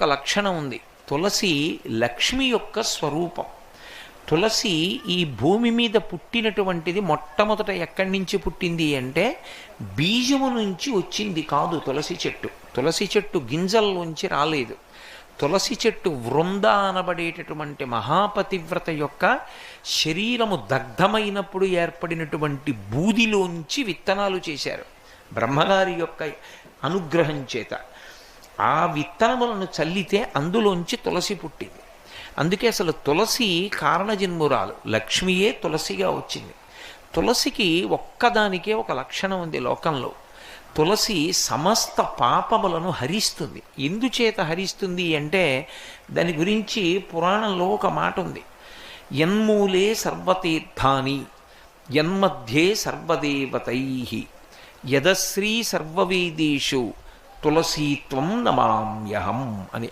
ఒక లక్షణం ఉంది. తులసి లక్ష్మి యొక్క స్వరూపం. తులసి ఈ భూమి మీద పుట్టినటువంటిది మొట్టమొదట ఎక్కడి నుంచి పుట్టింది అంటే బీజము నుంచి వచ్చింది కాదు తులసి చెట్టు. తులసి చెట్టు గింజల్లోంచి రాలేదు. తులసి చెట్టు వృంద అనబడేటటువంటి మహాపతివ్రత యొక్క శరీరము దగ్ధమైనప్పుడు ఏర్పడినటువంటి బూదిలోంచి విత్తనాలు చేశారు బ్రహ్మగారి యొక్క అనుగ్రహం చేత. ఆ విత్తనములను చల్లితే అందులోంచి తులసి పుట్టింది. అందుకే అసలు తులసి కారణజన్మురాలు, లక్ష్మియే తులసిగా వచ్చింది. తులసికి ఒక్కదానికే ఒక లక్షణం ఉంది లోకంలో. తులసి సమస్త పాపములను హరిస్తుంది. ఎందుచేత హరిస్తుంది అంటే దాని గురించి పురాణంలో ఒక మాట ఉంది. యన్మూలే సర్వతీర్థాని యన్మధ్యే సర్వదేవతై యదశ్రీ సర్వవేదేషు తులసీత్వం నమామ్యహం అని.